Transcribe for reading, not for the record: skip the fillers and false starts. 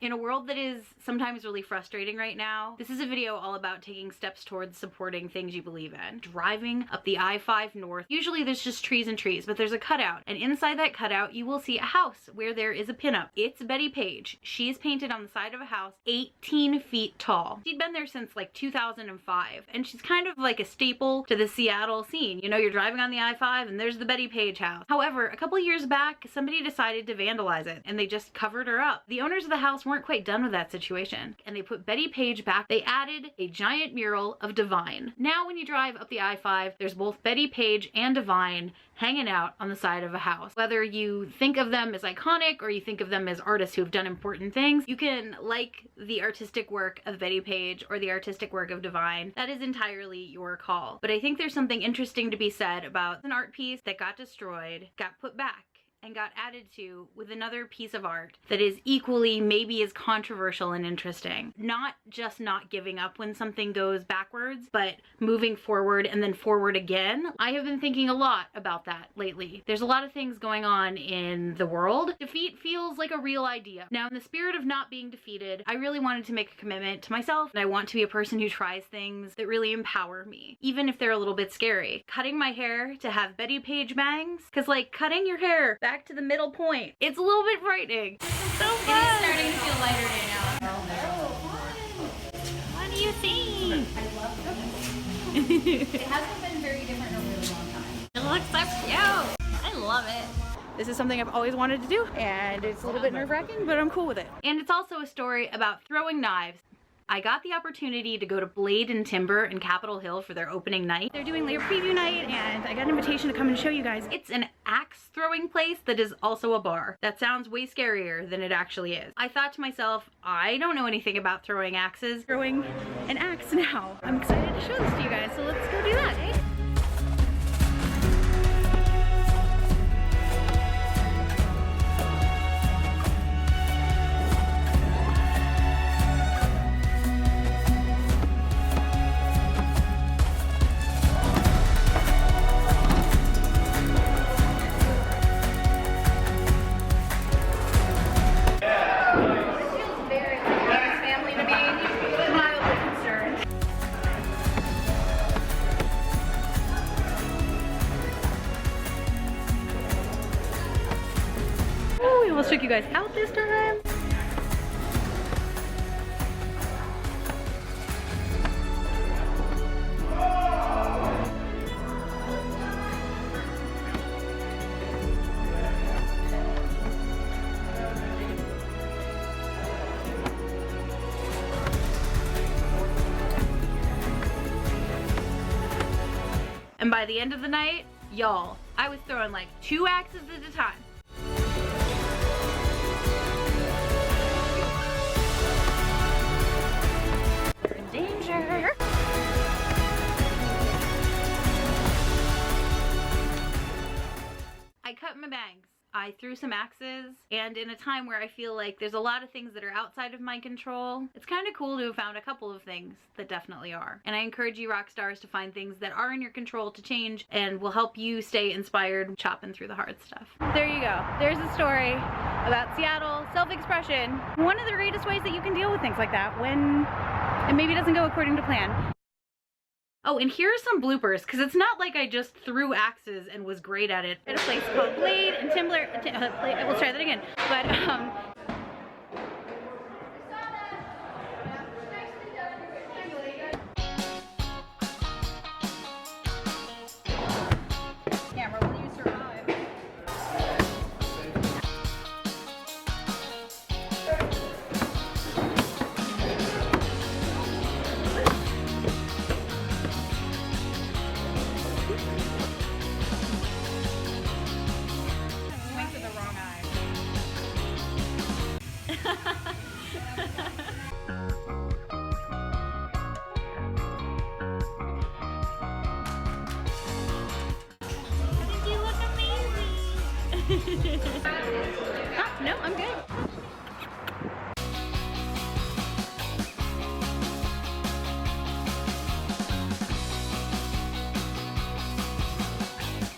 In a world that is sometimes really frustrating right now, this is a video all about taking steps towards supporting things you believe in. Driving up the I-5 north, usually there's just trees and trees, but there's a cutout, and inside that cutout you will see a house where there is a pinup. It's Bettie Page. She's painted on the side of a house 18 feet tall. She'd been there since like 2005, and she's kind of like a staple to the Seattle scene. You know, you're driving on the I-5 and there's the Bettie Page house. However, a couple years back, somebody decided to vandalize it, and they just covered her up. The owners of the house weren't quite done with that situation, and they put Bettie Page back. They added a giant mural of Divine. Now when you drive up the I-5, there's both Bettie Page and Divine hanging out on the side of a house. Whether you think of them as iconic or you think of them as artists who have done important things, you can like the artistic work of Bettie Page or the artistic work of Divine. That is entirely your call. But I think there's something interesting to be said about an art piece that got destroyed, got put back, and got added to with another piece of art that is equally, maybe as controversial and interesting. Not just not giving up when something goes backwards, but moving forward and then forward again. I have been thinking a lot about that lately. There's a lot of things going on in the world. Defeat feels like a real idea. Now, in the spirit of not being defeated, I really wanted to make a commitment to myself, and I want to be a person who tries things that really empower me, even if they're a little bit scary. Cutting my hair to have Bettie Page bangs, because like cutting your hair back to the middle point, it's a little bit frightening. This is so fun. It is starting to feel lighter day now. What do you think? I love it. It hasn't been very different in a really long time. It looks so cute. I love it. This is something I've always wanted to do, and it's a little bit nerve-wracking, but I'm cool with it. And it's also a story about throwing knives. I got the opportunity to go to Blade and Timber in Capitol Hill for their opening night. They're doing their preview night, and I got an invitation to come and show you guys. It's an axe throwing place that is also a bar. That sounds way scarier than it actually is. I thought to myself, I don't know anything about throwing axes. Throwing an axe now. I'm excited to show this to you guys, so let's go do that, eh? We almost took you guys out this time. And by the end of the night, y'all, I was throwing like 2 axes at a time. Danger! I cut my bangs. I threw some axes, and in a time where I feel like there's a lot of things that are outside of my control, it's kind of cool to have found a couple of things that definitely are. And I encourage you rock stars to find things that are in your control to change and will help you stay inspired chopping through the hard stuff. There you go. There's a story about Seattle self-expression. One of the greatest ways that you can deal with things like that when it maybe doesn't go according to plan. Oh, and here are some bloopers, because it's not like I just threw axes and was great at it. At a place called Blade and Timber, we'll try that again, but camera, will you survive? Oh, no, I'm good.